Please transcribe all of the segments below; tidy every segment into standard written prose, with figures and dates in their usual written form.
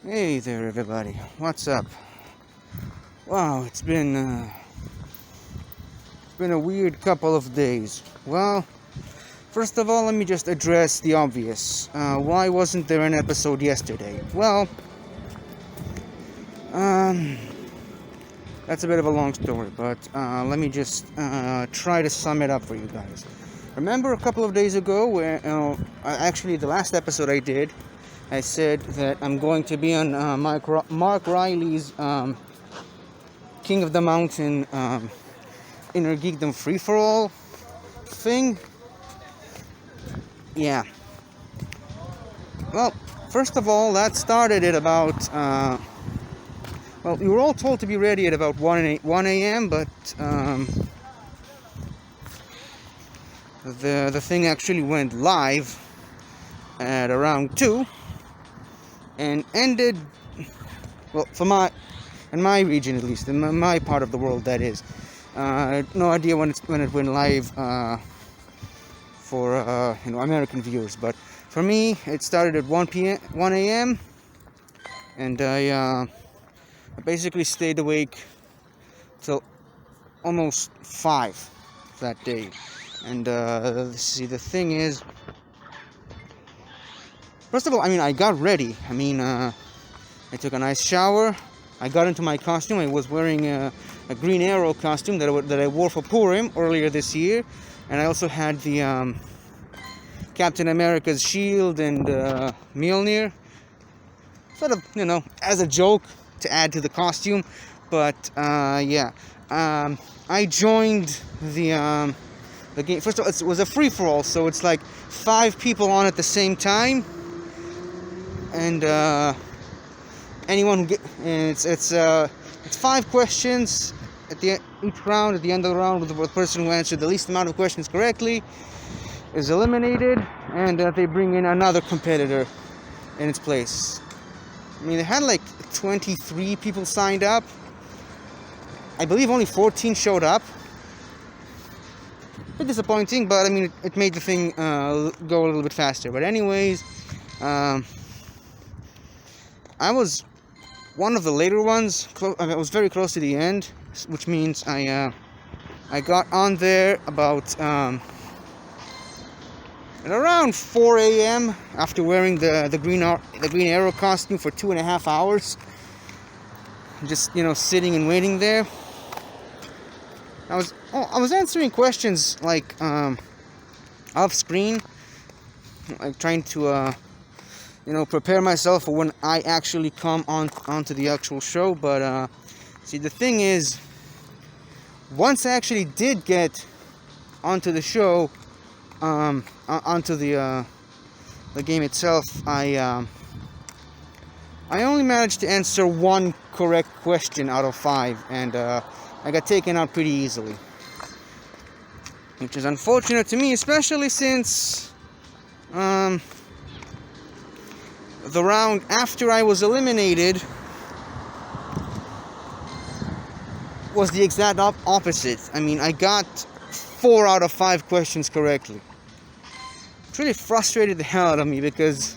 Hey there, everybody. What's up? Wow, it's been a weird couple of days. Well, first of all, let me just address the obvious. Why wasn't there an episode yesterday? Well, that's a bit of a long story, but let me just try to sum it up for you guys. Remember a couple of days ago where, actually the last episode I did, I said that I'm going to be on Mark Riley's King of the Mountain Inner Geekdom Free-for-All thing? Yeah. Well, first of all, that started at about... well, we were all told to be ready at about 1 a.m., but the thing actually went live at around 2 and ended, well, in my region at least, in my part of the world, that is. I had no idea when it went live for American viewers, but for me it started at 1 a.m. and I basically stayed awake till almost 5 that day. And see, the thing is, first of all, I got ready. I took a nice shower. I got into my costume. I was wearing a Green Arrow costume that I wore for Purim earlier this year, and I also had the Captain America's shield and Mjolnir, sort of, as a joke to add to the costume. But yeah, I joined the game. First of all, it was a free-for-all, so it's like 5 people on at the same time. And anyone who it's 5 questions at each round. At the end of the round, the person who answered the least amount of questions correctly is eliminated, and they bring in another competitor in its place. They had like 23 people signed up. I believe only 14 showed up. A bit disappointing, but it made the thing go a little bit faster. But anyways, I was one of the later ones. I was very close to the end, which means I got on there about at around 4 a.m. after wearing the Green Arrow costume for 2.5 hours. Just sitting and waiting there. I was answering questions like off screen, like trying to prepare myself for when I actually come onto the actual show. But see, the thing is, once I actually did get onto the show, onto the game itself, I only managed to answer 1 correct question out of 5, and I got taken out pretty easily, which is unfortunate to me, especially since the round after I was eliminated was the exact opposite. I got 4 out of 5 questions correctly. It really frustrated the hell out of me, because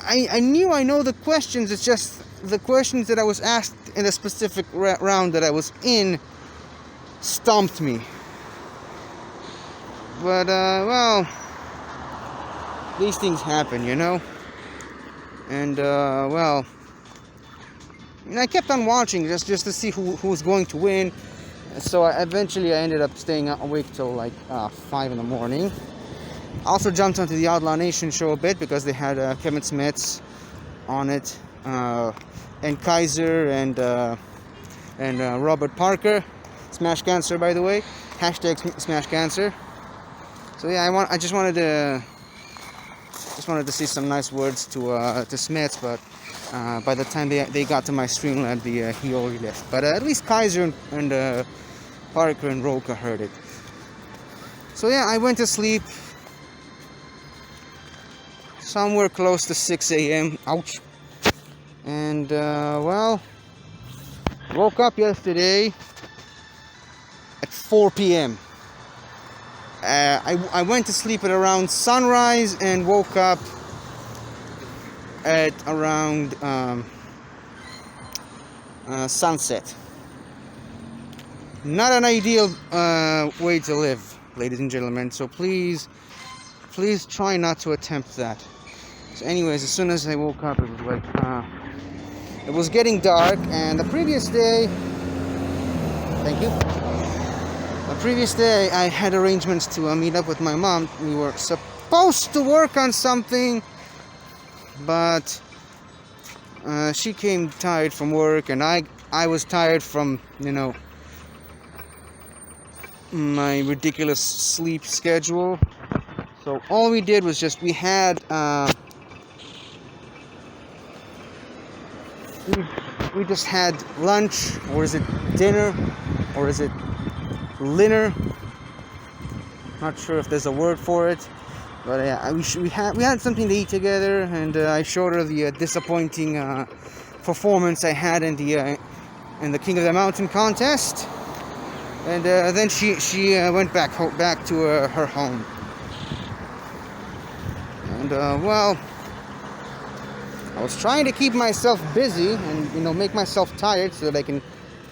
I knew I know the questions. It's just the questions that I was asked in a specific round that I was in stumped me. But well, these things happen, And well, I kept on watching just to see who was going to win. So eventually I ended up staying awake till like 5 in the morning. I also jumped onto the Outlaw Nation show a bit because they had Kevin Smets on it, and Kaiser and Robert Parker. Smash Cancer, by the way. Hashtag Smash Cancer. So yeah, I just wanted to say some nice words to Smets, but by the time they got to my Streamlab, he already left. But at least Kaiser and Parker and Roka heard it. So yeah, I went to sleep somewhere close to 6 a.m. Ouch. And well, woke up yesterday at 4 p.m. I went to sleep at around sunrise and woke up at around sunset. Not an ideal way to live, ladies and gentlemen. So please try not to attempt that. So anyways, as soon as I woke up, it was like it was getting dark, and the previous day, thank you. The previous day, I had arrangements to meet up with my mom. We were supposed to work on something, but she came tired from work, and I was tired from, you know, my ridiculous sleep schedule. So all we did was just, we had we just had lunch, or is it dinner, or is it dinner? Not sure if there's a word for it, but yeah, we had something to eat together, and I showed her the disappointing performance I had in the King of the Mountain contest, and then she went back to her home, and well, I was trying to keep myself busy and, you know, make myself tired so that I can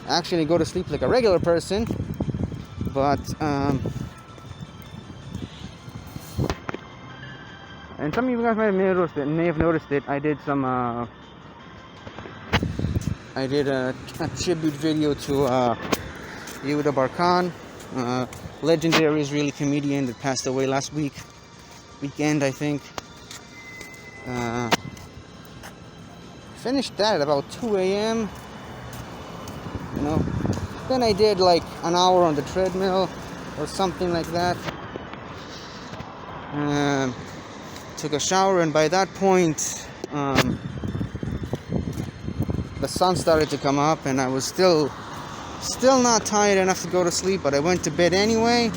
actually go to sleep like a regular person. But and some of you guys may have noticed it. I did some a tribute video to Yehuda Barkan, legendary Israeli comedian that passed away last weekend, I think. Finished that at about 2 a.m. You know, then I did like an hour on the treadmill or something like that. Took a shower, and by that point, the sun started to come up, and I was still not tired enough to go to sleep. But I went to bed anyway.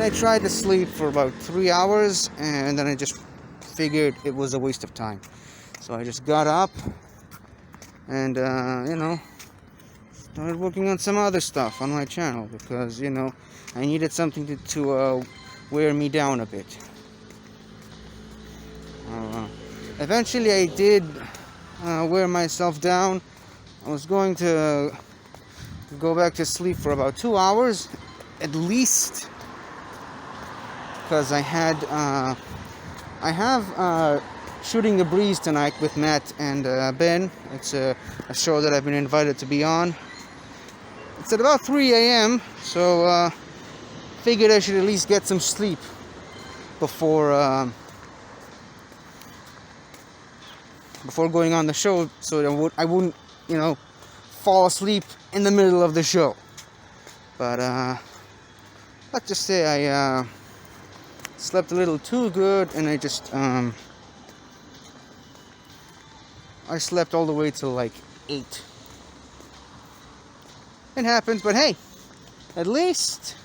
I tried to sleep for about 3 hours, and then I just figured it was a waste of time. So I just got up and, you know, started working on some other stuff on my channel, because, you know, I needed something to wear me down a bit. Eventually I did wear myself down. I was going to go back to sleep for about 2 hours at least, because I have Shooting the Breeze tonight with Matt and Ben. It's a show that I've been invited to be on. It's at about 3 a.m. So figured I should at least get some sleep before going on the show, so that I wouldn't, you know, fall asleep in the middle of the show. But let's just say I slept a little too good, and I just I slept all the way till like 8. It happens, but hey, at least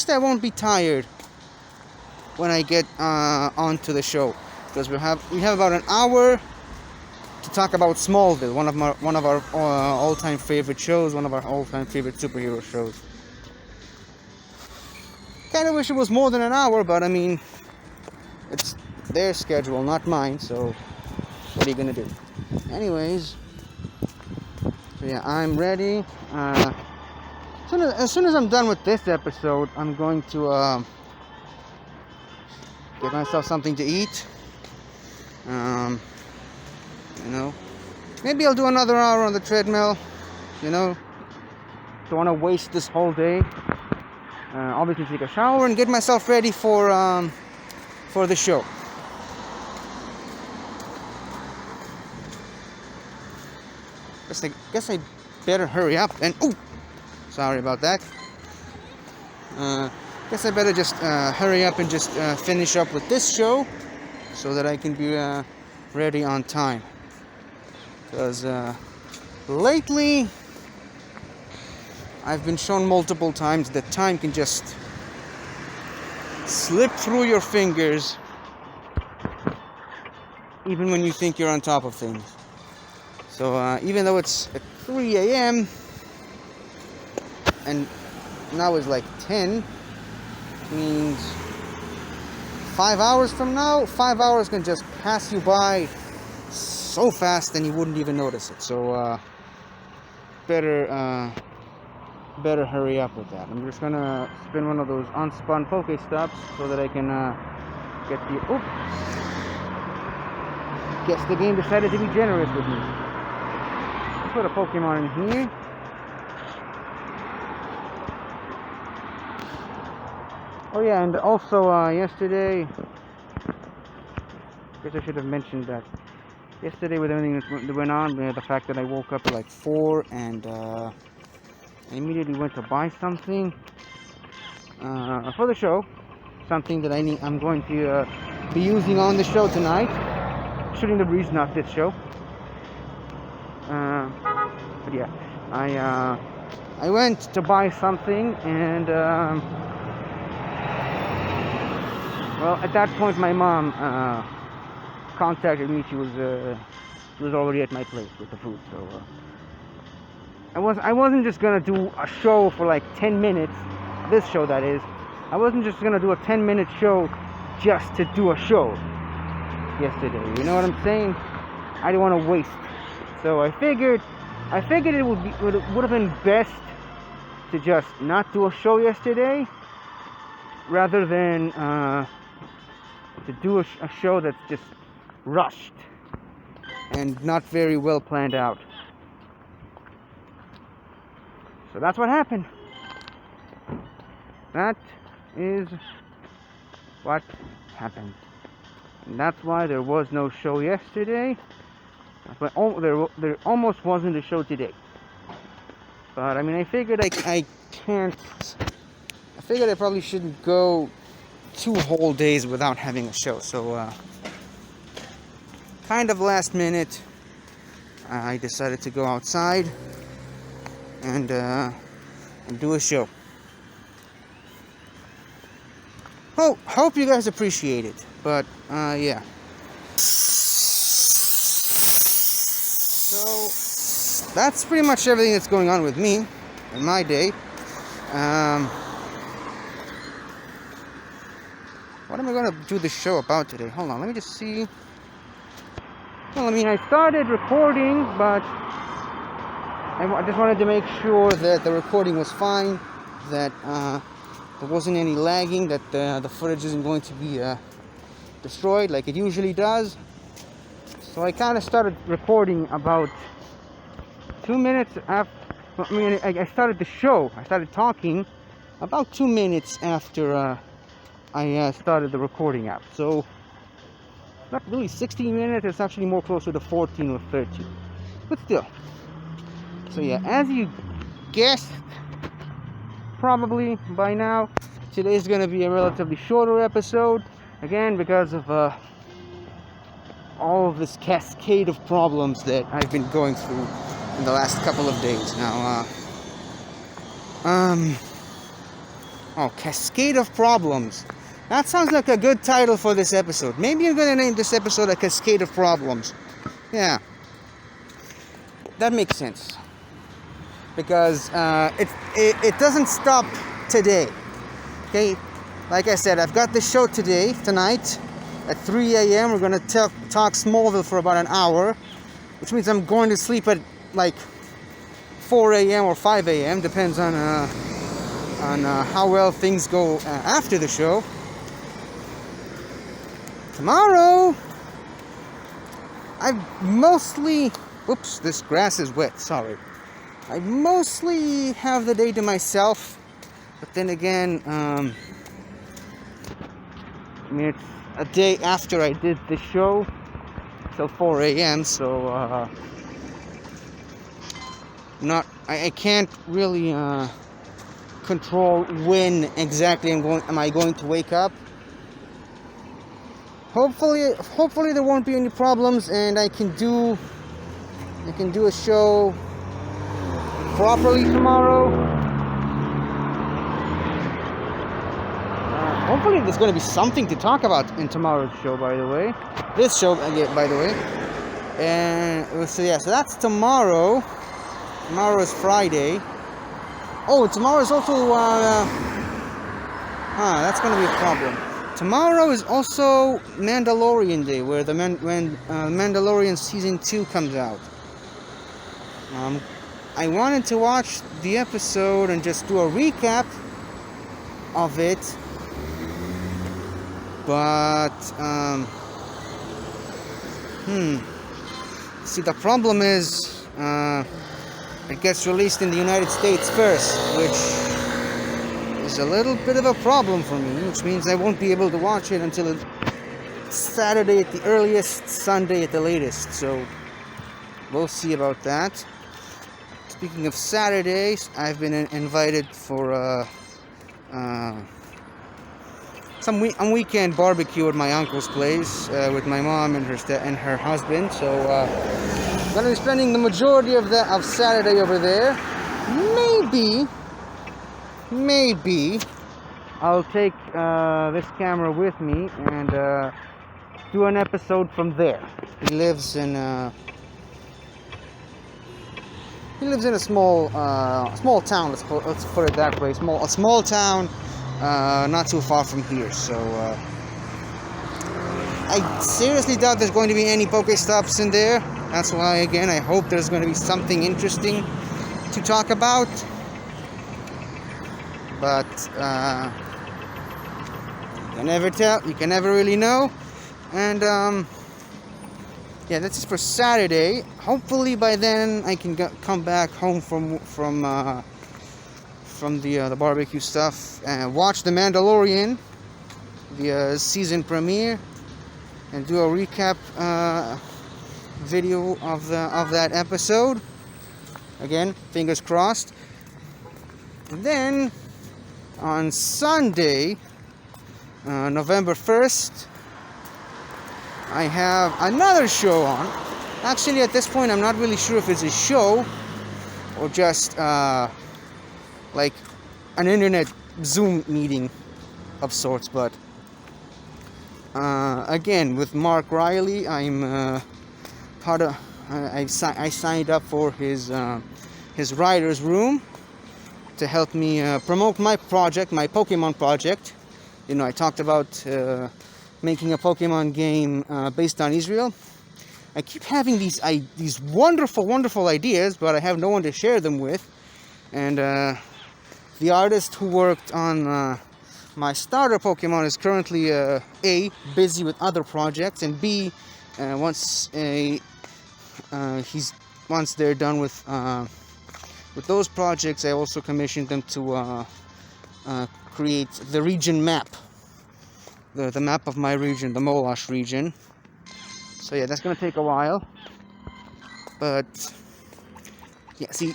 I won't be tired when I get onto the show, because we have about an hour to talk about Smallville, one of our all-time favorite shows, one of our all-time favorite superhero shows. Kind of wish it was more than an hour, but I mean, it's their schedule, not mine, so what are you gonna do? Anyways, so yeah, I'm ready. As soon as I'm done with this episode, I'm going to get myself something to eat. You know, maybe I'll do another hour on the treadmill. You know, don't want to waste this whole day. Obviously, take a shower and get myself ready for the show. Guess I better hurry up and sorry about that. Guess I better just hurry up and just finish up with this show so that I can be ready on time. Because lately, I've been shown multiple times that time can just slip through your fingers even when you think you're on top of things. So even though it's at 3 a.m. and now it's like 10, means 5 hours from now, 5 hours can just pass you by so fast and you wouldn't even notice it. So better hurry up with that. I'm just gonna spin one of those unspun Pokestops so that I can get the... Oops! Guess the game decided to be generous with me. Let's put a Pokemon in here. Oh yeah, and also yesterday, I guess I should have mentioned that. Yesterday with everything that went on, the fact that I woke up at like 4 and I immediately went to buy something for the show. Something that I'm going to be using on the show tonight. Shooting the breeze, not this show. But yeah, I went to buy something and well, at that point my mom contacted me. She was already at my place with the food, so I wasn't just gonna do a show for like 10 minutes. This show, that is. I wasn't just gonna do a 10-minute show just to do a show yesterday. You know what I'm saying? I didn't want to waste. So I figured it would have been best to just not do a show yesterday, rather than to do a show that's just rushed and not very well planned out. So that's what happened. That is what happened. And that's why there was no show yesterday. That's why there almost wasn't a show today. But I mean, I figured I figured I probably shouldn't go 2 whole days without having a show. So kind of last minute, I decided to go outside and do a show. Hope you guys appreciate it. But yeah. So that's pretty much everything that's going on with me in my day. What am I gonna do the show about today? Hold on, let me just see. Well, I mean, I started recording, but I just wanted to make sure that the recording was fine, that there wasn't any lagging, that the footage isn't going to be destroyed like it usually does. So I kind of started recording about 2 minutes after. I mean, I started the show. I started talking about 2 minutes after I started the recording app. So not really 16 minutes. It's actually more closer to 14 or 13. But still. So yeah, as you guessed, probably by now, today's gonna be a relatively shorter episode. Again, because of all of this cascade of problems that I've been going through in the last couple of days. Now, Cascade of Problems. That sounds like a good title for this episode. Maybe I'm gonna name this episode a Cascade of Problems. Yeah. That makes sense. Because it doesn't stop today. Okay? Like I said, I've got the show tonight, at 3 a.m. We're going to talk Smallville for about an hour, which means I'm going to sleep at like 4 a.m. or 5 a.m. Depends on how well things go after the show. Tomorrow, I mostly... Oops, this grass is wet, sorry. I mostly have the day to myself, but then again, I mean, it's a day after I did the show, till 4 a.m., so, I can't really, control when exactly am I going to wake up. Hopefully there won't be any problems, and I can do a show properly tomorrow. Hopefully there's going to be something to talk about in tomorrow's show, by the way. This show, by the way. And so yeah, so that's tomorrow. Tomorrow is Friday. Oh, tomorrow is also that's going to be a problem. tomorrow is also Mandalorian Day, where the Mandalorian Season 2 comes out. I wanted to watch the episode and just do a recap of it, but see, the problem is it gets released in the United States first, which is a little bit of a problem for me, which means I won't be able to watch it until Saturday at the earliest, Sunday at the latest, so we'll see about that. Speaking of Saturdays, I've been invited for some weekend barbecue at my uncle's place with my mom and her husband. So I'm gonna be spending the majority of Saturday over there. Maybe I'll take this camera with me and do an episode from there. He lives in a small town. Let's put it that way. A small town, not too far from here. So I seriously doubt there's going to be any Pokestops in there. That's why, again, I hope there's going to be something interesting to talk about. But you can never tell. You can never really know. And yeah, that's it for Saturday. Hopefully by then I can come back home from the barbecue stuff and watch The Mandalorian, the season premiere, and do a recap video of that episode. Again, fingers crossed. And then on Sunday, November 1st, I have another show on. Actually, at this point, I'm not really sure if it's a show or just like an internet Zoom meeting of sorts. But again, with Mark Riley, I'm part of. I signed up for his writer's room to help me promote my project, my Pokemon project. You know, I talked about making a Pokemon game based on Israel. I keep having these wonderful ideas, but I have no one to share them with. And the artist who worked on my starter Pokemon is currently A, busy with other projects, and B, once they're done with those projects, I also commissioned them to create the region map. The map of my region, the Molash region. So yeah, that's gonna take a while. But yeah, see,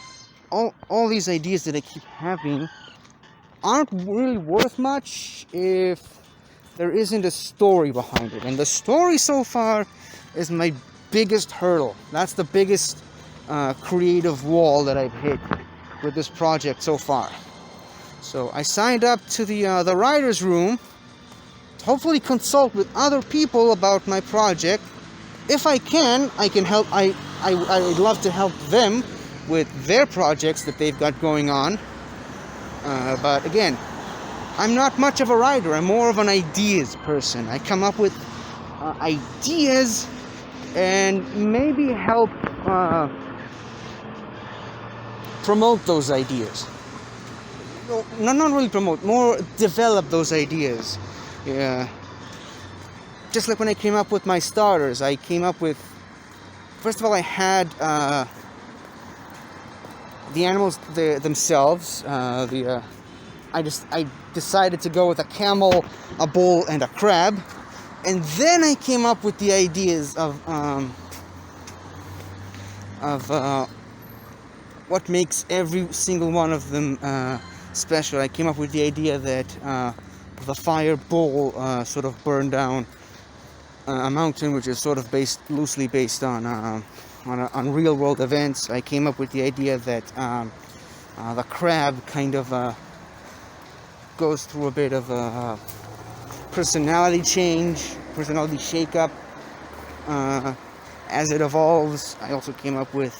all these ideas that I keep having aren't really worth much if there isn't a story behind it. And the story so far is my biggest hurdle. That's the biggest creative wall that I've hit with this project so far. So I signed up to the writer's room. Hopefully consult with other people about my project. If I can help. I'd love to help them with their projects that they've got going on. But again, I'm not much of a writer. I'm more of an ideas person. I come up with ideas and maybe help promote those ideas. No, not really promote, more develop those ideas. Yeah. Just like when I came up with my starters, I came up with, first of all, I had the animals themselves. I decided to go with a camel, a bull, and a crab, and then I came up with the ideas of what makes every single one of them special. I came up with the idea that the fire bull sort of burned down a mountain, which is sort of loosely based on real world events. I came up with the idea that the crab kind of goes through a bit of a personality change, personality shake-up as it evolves. I also came up with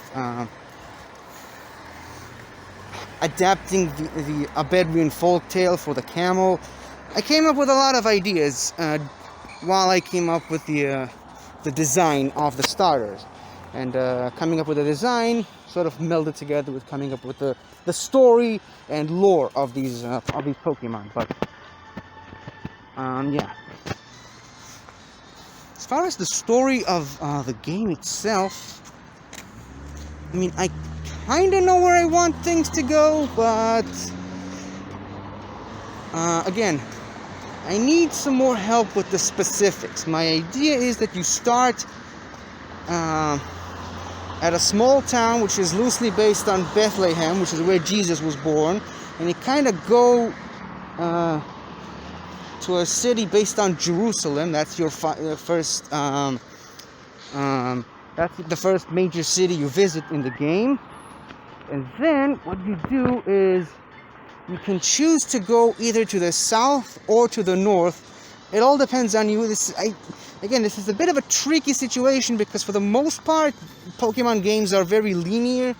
adapting a Bedouin folktale for the camel. I came up with a lot of ideas while I came up with the design of the starters, and coming up with a design sort of melded together with coming up with the story and lore of these Pokemon. But yeah. As far as the story of the game itself, I mean, I kind of know where I want things to go, but again, I need some more help with the specifics. My idea is that you start at a small town which is loosely based on Bethlehem, which is where Jesus was born, and you kind of go to a city based on Jerusalem. That's your first that's the first major city you visit in the game. And then what you do is you can choose to go either to the south or to the north. It all depends on you. Again, this is a bit of a tricky situation because for the most part, Pokemon games are very linear.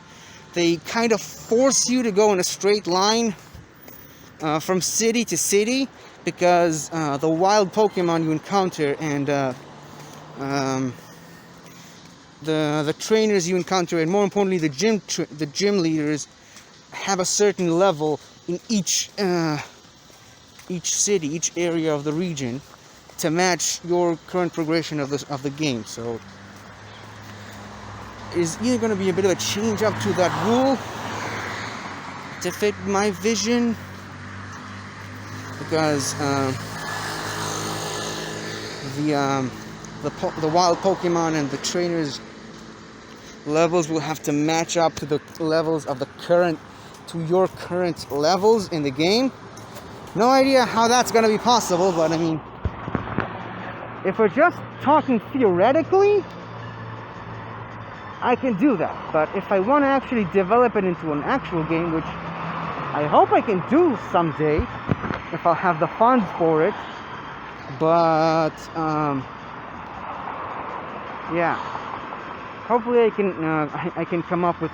They kind of force you to go in a straight line from city to city, because the wild Pokemon you encounter and the trainers you encounter, and more importantly the gym leaders, have a certain level in each city, each area of the region, to match your current progression of the game. So it's either going to be a bit of a change up to that rule to fit my vision, because the wild Pokemon and the trainers' levels will have to match up to the levels of your current levels in the game. No idea how that's going to be possible, but I mean, if we're just talking theoretically, I can do that. But if I want to actually develop it into an actual game, which I hope I can do someday, if I'll have the funds for it, but yeah, hopefully I can come up with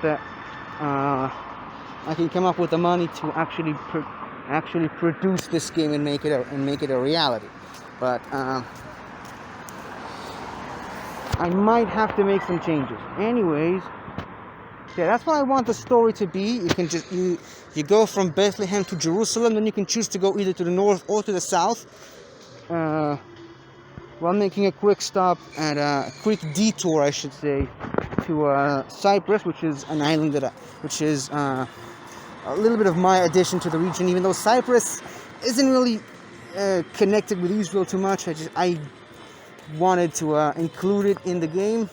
the money to actually produce this game and make it a reality. But I might have to make some changes. Anyways, yeah, that's what I want the story to be. You can just you go from Bethlehem to Jerusalem, then you can choose to go either to the north or to the south, while making a quick stop at a quick detour, I should say, to Cyprus, which is an island which is a little bit of my addition to the region. Even though Cyprus isn't really connected with Israel too much, I wanted to include it in the game.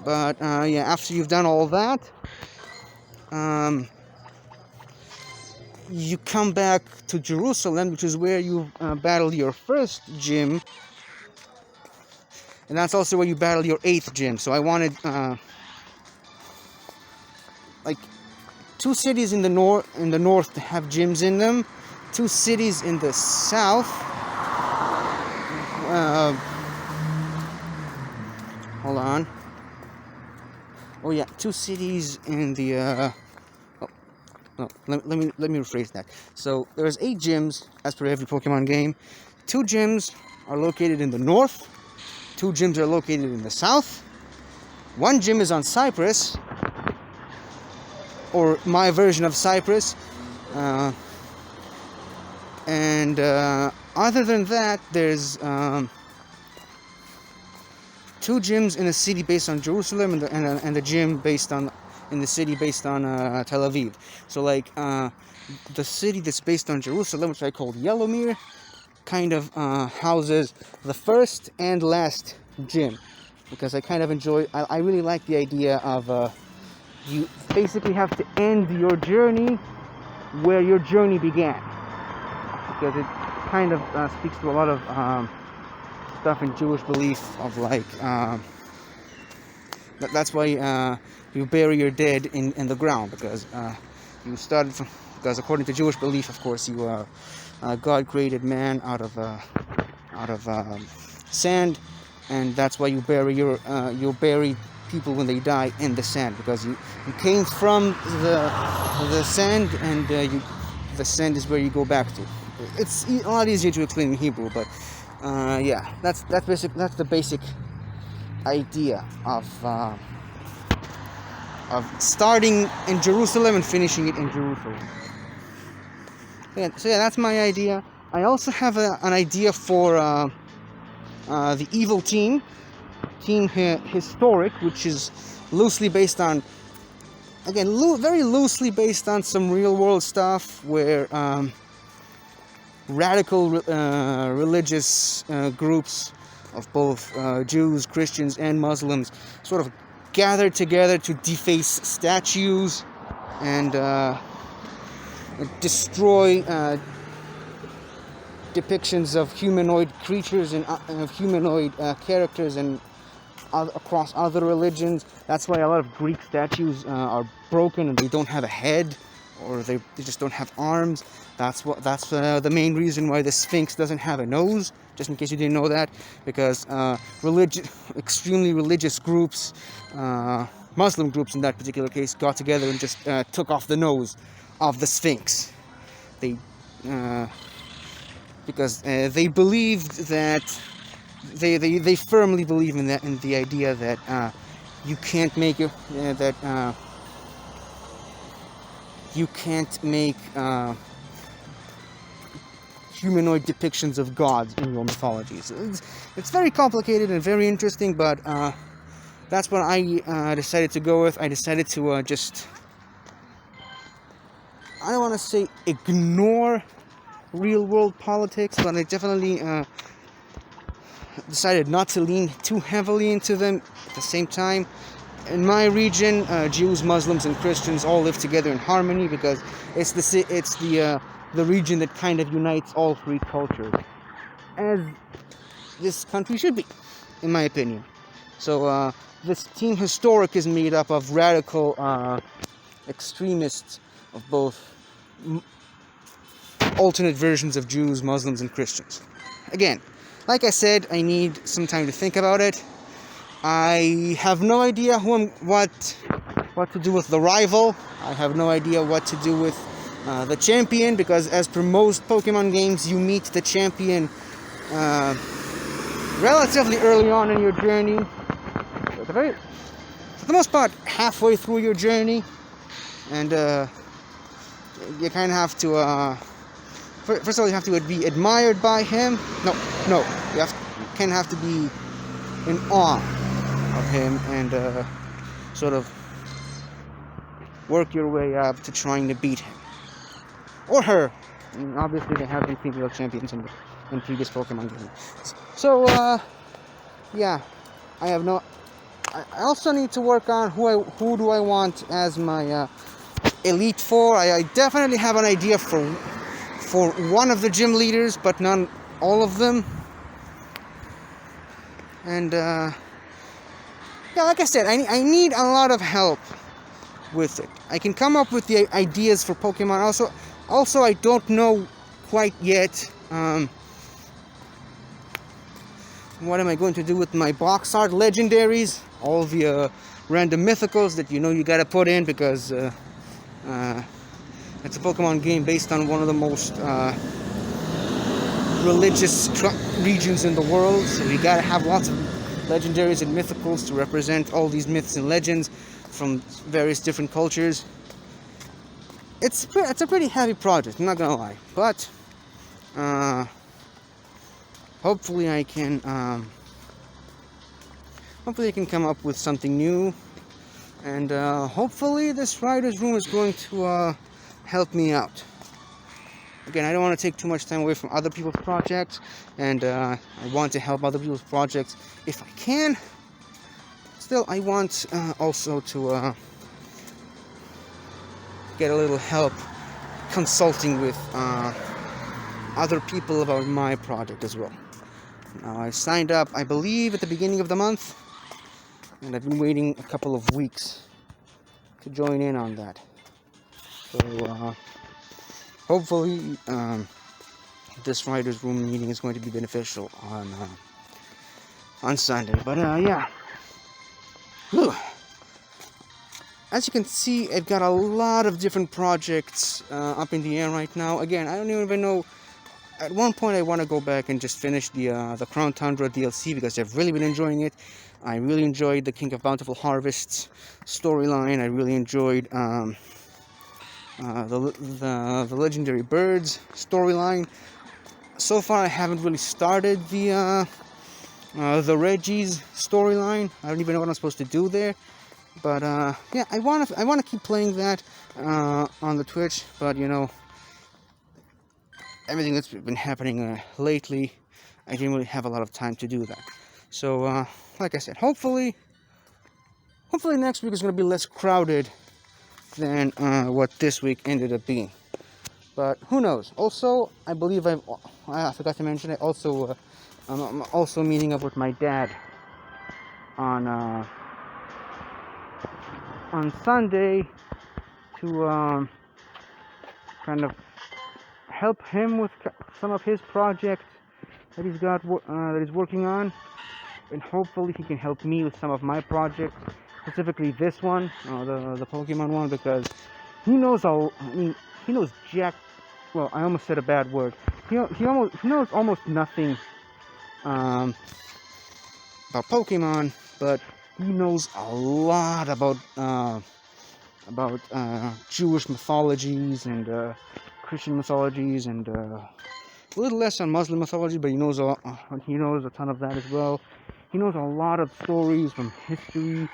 But yeah, after you've done all that, you come back to Jerusalem, which is where you battle your first gym, and that's also where you battle your 8th gym. So I wanted like 2 cities in the north to have gyms in them, 2 cities in the south. Hold on. Oh yeah, 2 cities in the let me rephrase that. So there's 8 gyms as per every Pokemon game. 2 gyms are located in the north, 2 gyms are located in the south. 1 gym is on Cyprus, or my version of Cyprus, and other than that, there's 2 gyms in a city based on Jerusalem, and the gym in the city based on Tel Aviv. So like the city that's based on Jerusalem, which I called Yellowmere, kind of houses the first and last gym, because I kind of I really like the idea of you basically have to end your journey where your journey began, because it kind of speaks to a lot of stuff in Jewish belief of like that's why you bury your dead in the ground, because you started from, because according to Jewish belief, of course, God created man out of sand, and that's why you bury people when they die in the sand, because you came from the sand, and the send is where you go back to. It's a lot easier to explain in Hebrew, but yeah, that's the basic idea of starting in Jerusalem and finishing it in Jerusalem. So yeah, that's my idea. I also have an idea for the evil team historic, which is loosely based on, again, very loosely based on some real world stuff, where radical religious groups of both Jews, Christians, and Muslims sort of gathered together to deface statues and destroy depictions of humanoid creatures and of humanoid characters and across other religions. That's why a lot of Greek statues are broken and they don't have a head, or they just don't have arms. That's the main reason why the Sphinx doesn't have a nose, just in case you didn't know that, because extremely religious groups, Muslim groups in that particular case, got together and just took off the nose of the Sphinx. Because they believed that they firmly believe in the idea that you can't make it you can't make humanoid depictions of gods in your mythologies. It's very complicated and very interesting, but that's what I decided to go with. I decided to I don't want to say ignore real world politics, but I definitely decided not to lean too heavily into them at the same time. In my region, Jews, Muslims, and Christians all live together in harmony, because it's the region that kind of unites all three cultures, as this country should be, in my opinion. So this team historic is made up of radical extremists of both alternate versions of Jews, Muslims, and Christians. Again, like I said, I need some time to think about it. I have no idea what to do with the rival. I have no idea what to do with the champion, because as per most Pokemon games, you meet the champion relatively early on in your journey. For the most part, halfway through your journey, and you kind of have to. First of all, you have to be admired by him. No, you kind of have to be in awe of him, and sort of work your way up to trying to beat him or her. I mean, obviously, they have been female champions in previous Pokemon games. So, yeah, I also need to work on who do I want as my Elite Four. I definitely have an idea for one of the gym leaders, but not all of them. And yeah, like I said, I need a lot of help with it. I can come up with the ideas for Pokemon. Also, I don't know quite yet what am I going to do with my box art legendaries, all the random mythicals that you gotta put in, because it's a Pokemon game based on one of the most religious regions in the world, so you gotta have lots of legendaries and mythicals to represent all these myths and legends from various different cultures. It's a pretty heavy project, I'm not gonna lie, but hopefully I can come up with something new, and hopefully this writer's room is going to help me out. Again, I don't want to take too much time away from other people's projects, and I want to help other people's projects if I can. Still, I want also to get a little help consulting with other people about my project as well. Now, I signed up, I believe, at the beginning of the month, and I've been waiting a couple of weeks to join in on that. So, hopefully, this writer's room meeting is going to be beneficial on Sunday. But yeah, whew. as you can see, I've got a lot of different projects up in the air right now. Again, I don't even know. At one point, I want to go back and just finish the Crown Tundra DLC because I've really been enjoying it. I really enjoyed the King of Bountiful Harvests storyline. I really enjoyed the Legendary Birds storyline. So far, I haven't really started the Reggie's storyline. I don't even know what I'm supposed to do there. But yeah, I wanna keep playing that on the Twitch. But you know, everything that's been happening lately, I didn't really have a lot of time to do that. So like I said, hopefully next week is gonna be less crowded than what this week ended up being. But who knows? Also, I believe I forgot to mention it. Also, I'm also meeting up with my dad on Sunday to kind of help him with some of his projects that he's got that he's working on, and hopefully he can help me with some of my projects, specifically this one, the Pokemon one, because he knows he knows jack. Well, I almost said a bad word. He knows almost nothing about Pokemon, but he knows a lot about Jewish mythologies and Christian mythologies, and a little less on Muslim mythology, but he knows a ton of that as well. He knows a lot of stories from history.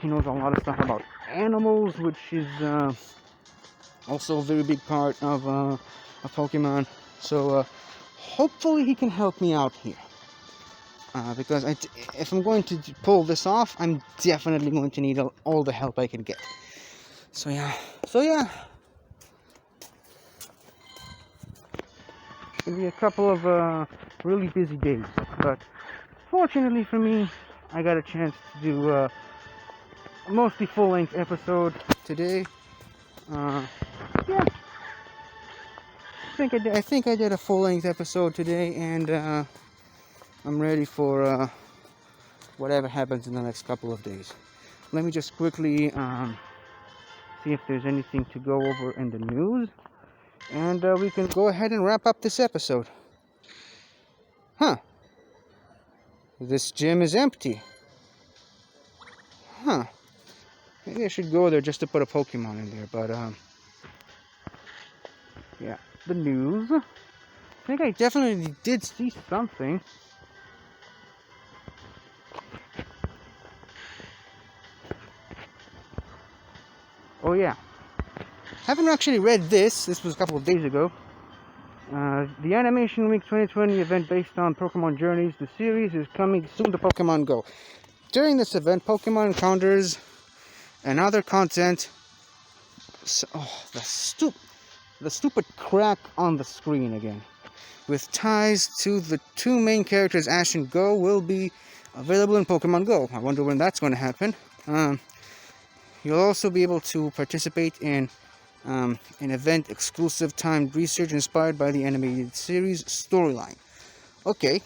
He knows a lot of stuff about animals, which is also a very big part of Pokemon. So hopefully he can help me out here. Because if I'm going to pull this off, I'm definitely going to need all the help I can get. So yeah. It's going to be a couple of really busy days. But fortunately for me, I got a chance to do a mostly full-length episode today. Yeah. I think I did a full-length episode today, and I'm ready for whatever happens in the next couple of days. Let me just quickly see if there's anything to go over in the news, and we can go ahead and wrap up this episode. Huh. This gym is empty. Huh. Maybe I should go there just to put a Pokemon in there, but yeah. The news. I think I definitely did see something. Oh yeah. Haven't actually read this. This was a couple of days ago. The Animation Week 2020 event based on Pokemon Journeys, the series, is coming soon to Pokemon Go. During this event, Pokemon encounters and other content. The stupid crack on the screen again. With ties to the two main characters, Ash and Go, will be available in Pokemon Go. I wonder when that's going to happen. You'll also be able to participate in an event-exclusive timed research inspired by the animated series storyline. Okay.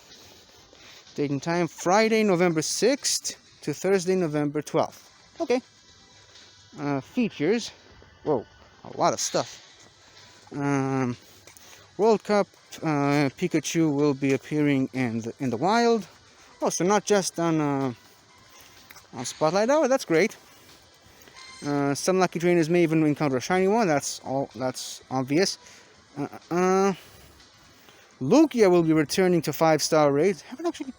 Date and time, Friday, November 6th to Thursday, November 12th. Okay. Features. Whoa, a lot of stuff. World Cup Pikachu will be appearing in the wild. Oh, so not just on Spotlight. Oh, that's great. Some lucky trainers may even encounter a shiny one. That's obvious. Lugia will be returning to 5-star raids. Haven't actually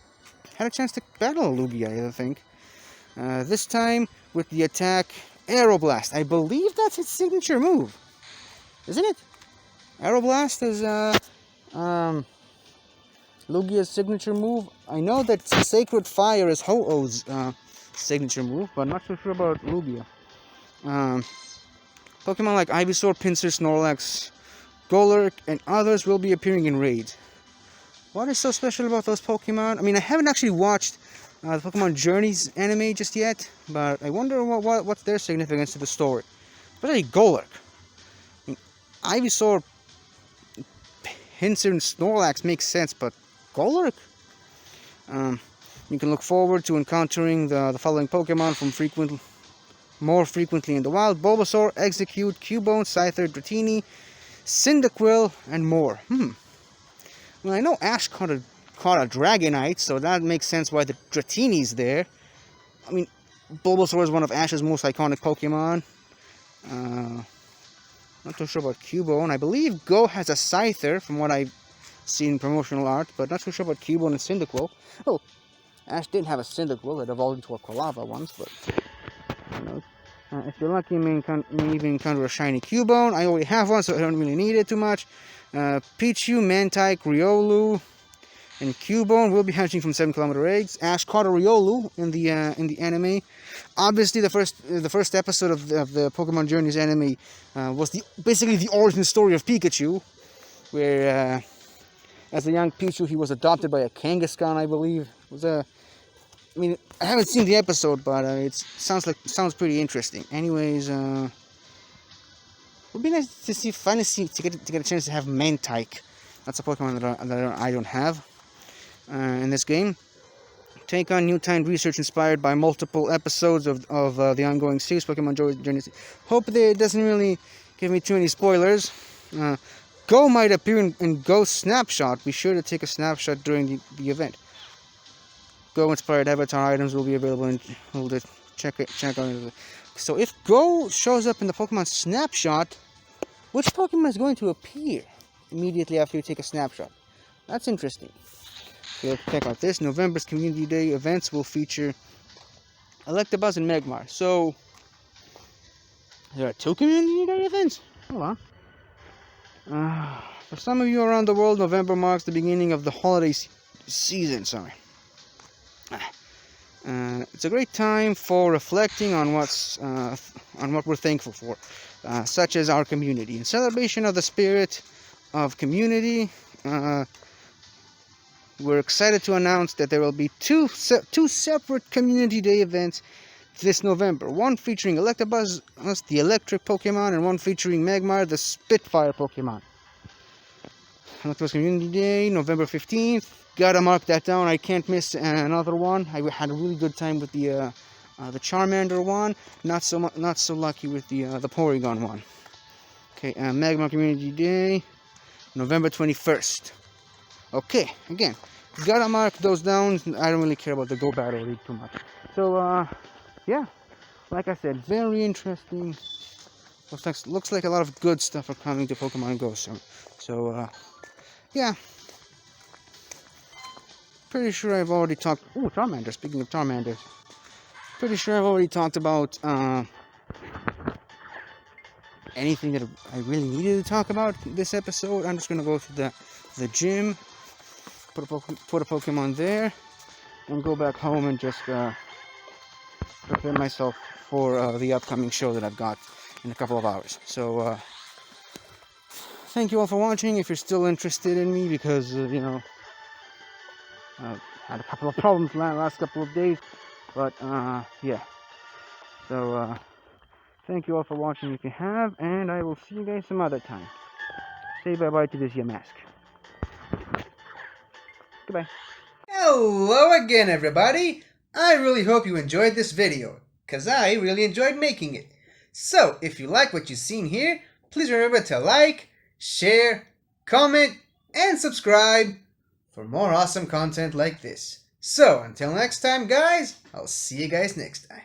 had a chance to battle Lugia, I think. This time with the attack Aeroblast. I believe that's its signature move, isn't it? Aeroblast is Lugia's signature move. I know that Sacred Fire is Ho-Oh's signature move, but I'm not so sure about Lugia. Pokemon like Ivysaur, Pinsir, Snorlax, Golurk, and others will be appearing in raids. What is so special about those Pokemon? I mean, I haven't actually watched the Pokemon Journeys anime just yet, but I wonder what's their significance to the story. Especially Golurk. I mean, Ivysaur, Pinsir, and Snorlax makes sense, but Golurk? You can look forward to encountering the following Pokemon from frequent more frequently in the wild: Bulbasaur, Execute, Cubone, Scyther, Dratini, Cyndaquil, and more. Well, I know Ash caught a Dragonite, so that makes sense why the Dratini's there. I mean, Bulbasaur is one of Ash's most iconic Pokemon. Not too sure about Cubone. I believe Go has a Scyther, from what I've seen in promotional art, but not too sure about Cubone and Cyndaquil. Oh, Ash did have a Cyndaquil that evolved into a Quilava once, but you know. If you're lucky, you may even encounter a shiny Cubone. I already have one, so I don't really need it too much. Pichu, Mantike, Riolu, and Cubone will be hatching from 7-kilometer eggs. Ash caught a Riolu in the anime. Obviously, the first episode of the Pokemon Journeys anime was basically the origin story of Pikachu, where as a young Pichu he was adopted by a Kangaskhan, I believe. I mean, I haven't seen the episode, but it sounds pretty interesting. Anyways, it would be nice to finally get a chance to have Mantike. That's a Pokemon that I don't have in this game. Take on new time research inspired by multiple episodes of the ongoing series, Pokemon Journeys. Hope that it doesn't really give me too many spoilers. Go might appear in Go Snapshot. Be sure to take a snapshot during the event. Go inspired avatar items will be available, and we'll check out it. So if Go shows up in the Pokemon Snapshot, which Pokemon is going to appear immediately after you take a snapshot? That's interesting. So let's check out this. November's Community Day events will feature Electabuzz and Magmar. So there are 2 Community Day events? Hold on. For some of you around the world, November marks the beginning of the holiday season. Sorry. It's a great time for reflecting on what we're thankful for, such as our community. In celebration of the spirit of community, we're excited to announce that there will be two separate Community Day events this November. One featuring Electabuzz, the electric Pokemon, and one featuring Magmar, the Spitfire Pokemon. Electabuzz Community Day, November 15th. Gotta mark that down. I can't miss another one. I had a really good time with the Charmander one. Not so lucky with the Porygon one. Okay, Magmar Community Day, November 21st. Okay, again, gotta mark those down. I don't really care about the Go Battle League too much. So, yeah, like I said, very interesting. Looks like a lot of good stuff are coming to Pokemon Go soon. So, yeah. Pretty sure I've already talked... Ooh, Charmander. Speaking of Charmander. Pretty sure I've already talked about anything that I really needed to talk about this episode. I'm just going to go to the gym, put a Pokemon there, and go back home and just prepare myself for the upcoming show that I've got in a couple of hours. So, thank you all for watching. If you're still interested in me, because, you know... had a couple of problems last couple of days, but yeah. So thank you all for watching if you have, and I will see you guys some other time. Say bye bye to this mask. Goodbye. Hello again, everybody. I really hope you enjoyed this video, cause I really enjoyed making it. So if you like what you've seen here, please remember to like, share, comment, and subscribe for more awesome content like this. So, until next time, guys, I'll see you guys next time.